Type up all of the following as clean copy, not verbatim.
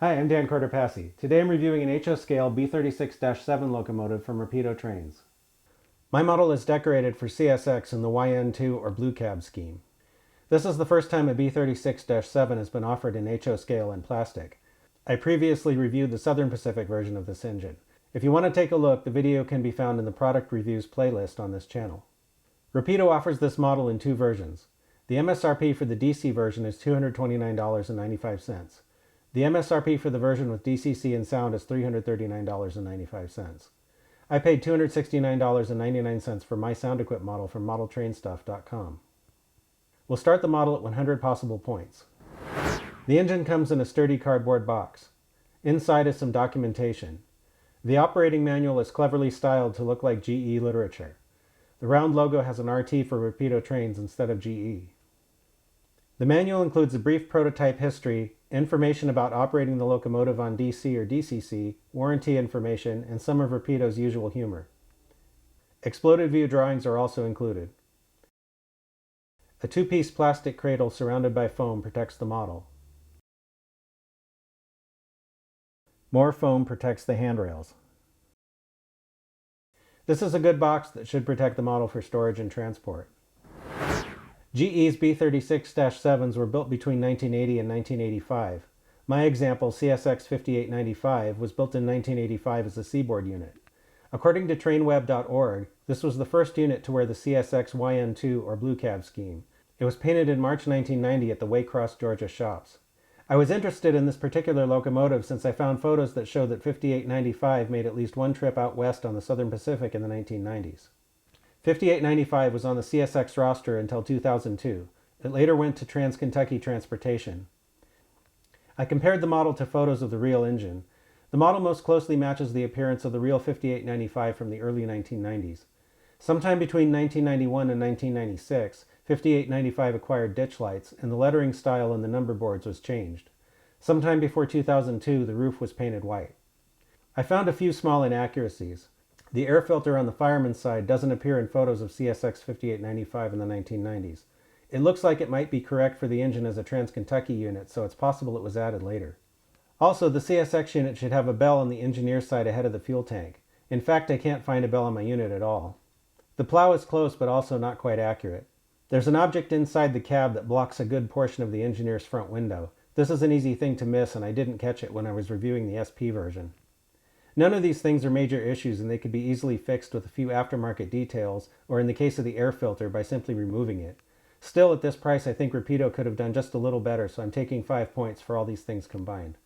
Hi, I'm Dan Cortopassi. Today I'm reviewing an HO scale B36-7 locomotive from Rapido Trains. My model is decorated for CSX in the YN2 or Blue Cab scheme. This is the first time a B36-7 has been offered in HO scale in plastic. I previously reviewed the Southern Pacific version of this engine. If you want to take a look, the video can be found in the Product Reviews playlist on this channel. Rapido offers this model in two versions. The MSRP for the DC version is $229.95. The MSRP for the version with DCC and Sound is $339.95. I paid $269.99 for my sound equip model from modeltrainstuff.com. We'll start the model at 100 possible points. The engine comes in a sturdy cardboard box. Inside is some documentation. The operating manual is cleverly styled to look like GE literature. The round logo has an RT for Rapido Trains instead of GE. The manual includes a brief prototype history, information about operating the locomotive on DC or DCC, warranty information, and some of Rapido's usual humor. Exploded view drawings are also included. A two-piece plastic cradle surrounded by foam protects the model. More foam protects the handrails. This is a good box that should protect the model for storage and transport. GE's B36-7s were built between 1980 and 1985. My example, CSX 5895, was built in 1985 as a seaboard unit. According to trainweb.org, this was the first unit to wear the CSX YN2 or Blue Cab scheme. It was painted in March 1990 at the Waycross, Georgia shops. I was interested in this particular locomotive since I found photos that show that 5895 made at least one trip out west on the Southern Pacific in the 1990s. 5895 was on the CSX roster until 2002. It later went to Trans-Kentucky Transportation. I compared the model to photos of the real engine. The model most closely matches the appearance of the real 5895 from the early 1990s. Sometime between 1991 and 1996, 5895 acquired ditch lights, and the lettering style on the number boards was changed. Sometime before 2002, the roof was painted white. I found a few small inaccuracies. The air filter on the fireman's side doesn't appear in photos of CSX 5895 in the 1990s. It looks like it might be correct for the engine as a Trans-Kentucky unit, so it's possible it was added later. Also, the CSX unit should have a bell on the engineer's side ahead of the fuel tank. In fact, I can't find a bell on my unit at all. The plow is close, but also not quite accurate. There's an object inside the cab that blocks a good portion of the engineer's front window. This is an easy thing to miss, and I didn't catch it when I was reviewing the SP version. None of these things are major issues, and they could be easily fixed with a few aftermarket details, or in the case of the air filter, by simply removing it. Still, at this price, I think Rapido could have done just a little better, so I'm taking 5 points for all these things combined.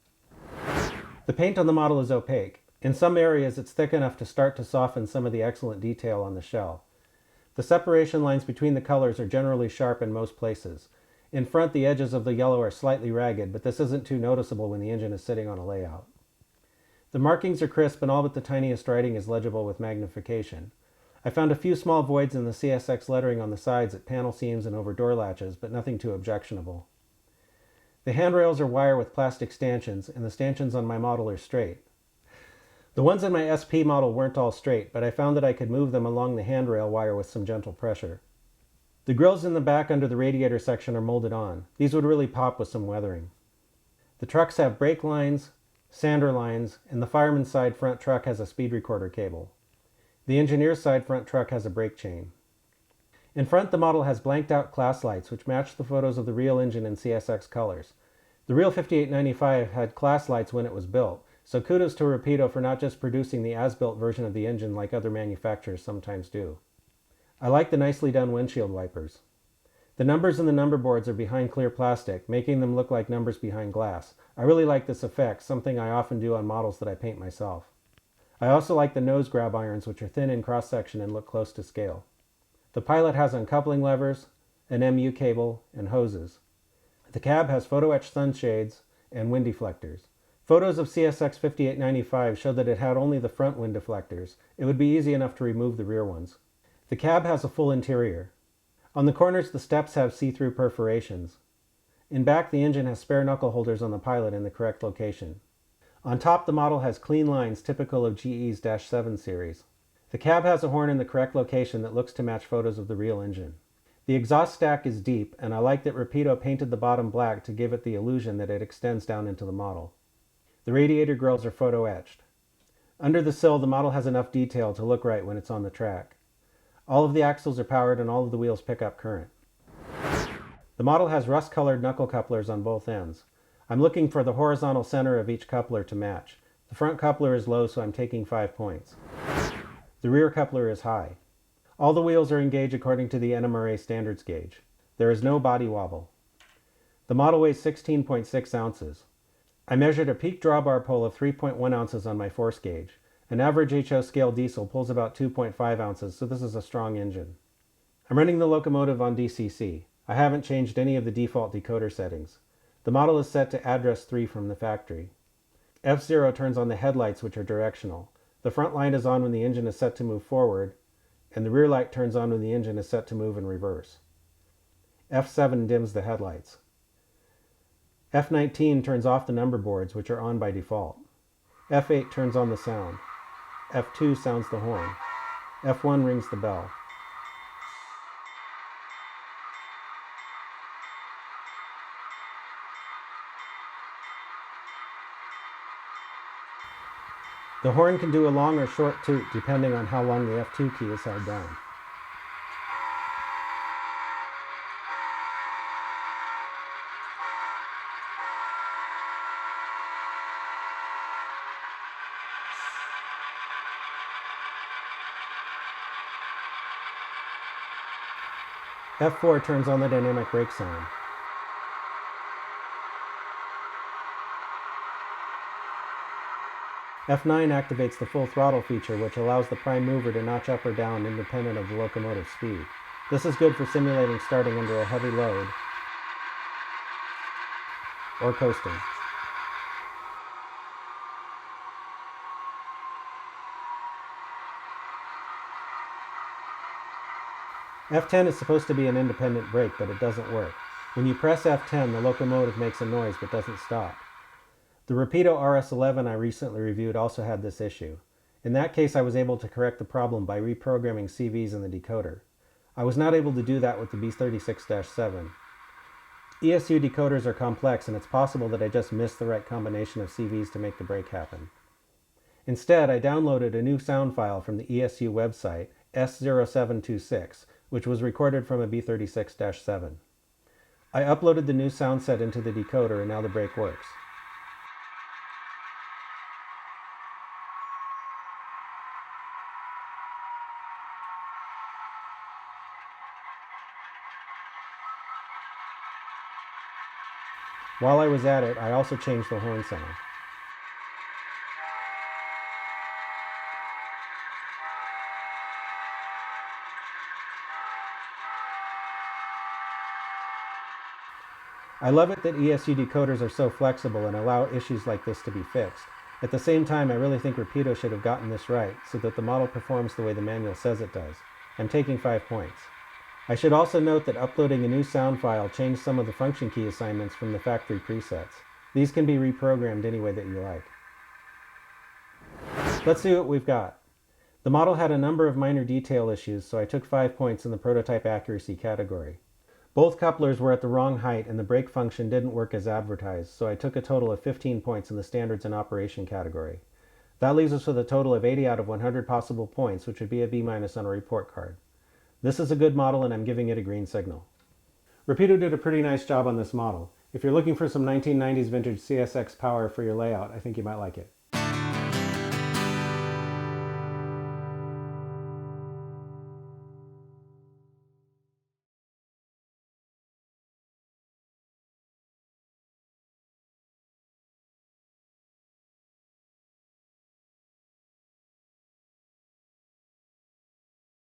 The paint on the model is opaque. In some areas, it's thick enough to start to soften some of the excellent detail on the shell. The separation lines between the colors are generally sharp in most places. In front, the edges of the yellow are slightly ragged, but this isn't too noticeable when the engine is sitting on a layout. The markings are crisp, and all but the tiniest writing is legible with magnification. I found a few small voids in the CSX lettering on the sides at panel seams and over door latches, but nothing too objectionable. The handrails are wire with plastic stanchions, and the stanchions on my model are straight. The ones in my SP model weren't all straight, but I found that I could move them along the handrail wire with some gentle pressure. The grills in the back under the radiator section are molded on. These would really pop with some weathering. The trucks have brake lines, sander lines, and the fireman's side front truck has a speed recorder cable. The engineer's side front truck has a brake chain. In front, the model has blanked out class lights, which match the photos of the real engine in CSX colors. The real 5895 had class lights when it was built, so kudos to Rapido for not just producing the as-built version of the engine like other manufacturers sometimes do. I like the nicely done windshield wipers. The numbers in the number boards are behind clear plastic, making them look like numbers behind glass. I really like this effect, something I often do on models that I paint myself. I also like the nose grab irons, which are thin in cross-section and look close to scale. The pilot has uncoupling levers, an MU cable, and hoses. The cab has photo-etched sunshades and wind deflectors. Photos of CSX 5895 show that it had only the front wind deflectors. It would be easy enough to remove the rear ones. The cab has a full interior. On the corners, the steps have see-through perforations. In back, the engine has spare knuckle holders on the pilot in the correct location. On top, the model has clean lines typical of GE's -7 series. The cab has a horn in the correct location that looks to match photos of the real engine. The exhaust stack is deep, and I like that Rapido painted the bottom black to give it the illusion that it extends down into the model. The radiator grills are photo etched. Under the sill, the model has enough detail to look right when it's on the track. All of the axles are powered and all of the wheels pick up current. The model has rust-colored knuckle couplers on both ends. I'm looking for the horizontal center of each coupler to match. The front coupler is low, so I'm taking 5 points. The rear coupler is high. All the wheels are in gauge according to the NMRA standards gauge. There is no body wobble. The model weighs 16.6 ounces. I measured a peak drawbar pull of 3.1 ounces on my force gauge. An average HO scale diesel pulls about 2.5 ounces, so this is a strong engine. I'm running the locomotive on DCC. I haven't changed any of the default decoder settings. The model is set to address 3 from the factory. F0 turns on the headlights, which are directional. The front light is on when the engine is set to move forward, and the rear light turns on when the engine is set to move in reverse. F7 dims the headlights. F19 turns off the number boards, which are on by default. F8 turns on the sound. F2 sounds the horn. F1 rings the bell. The horn can do a long or short toot depending on how long the F2 key is held down. F4 turns on the dynamic brake sound. F9 activates the full throttle feature, which allows the prime mover to notch up or down independent of the locomotive speed. This is good for simulating starting under a heavy load or coasting. F10 is supposed to be an independent brake, but it doesn't work. When you press F10, the locomotive makes a noise but doesn't stop. The Rapido RS11 I recently reviewed also had this issue. In that case, I was able to correct the problem by reprogramming CVs in the decoder. I was not able to do that with the B36-7. ESU decoders are complex, and it's possible that I just missed the right combination of CVs to make the break happen. Instead, I downloaded a new sound file from the ESU website, S0726, which was recorded from a B36-7. I uploaded the new sound set into the decoder, and now the brake works. While I was at it, I also changed the horn sound. I love it that ESU decoders are so flexible and allow issues like this to be fixed. At the same time, I really think Rapido should have gotten this right so that the model performs the way the manual says it does. I'm taking 5 points. I should also note that uploading a new sound file changed some of the function key assignments from the factory presets. These can be reprogrammed any way that you like. Let's see what we've got. The model had a number of minor detail issues, so I took 5 points in the prototype accuracy category. Both couplers were at the wrong height and the brake function didn't work as advertised, so I took a total of 15 points in the standards and operation category. That leaves us with a total of 80 out of 100 possible points, which would be a B- on a report card. This is a good model and I'm giving it a green signal. Rapido did a pretty nice job on this model. If you're looking for some 1990s vintage CSX power for your layout, I think you might like it.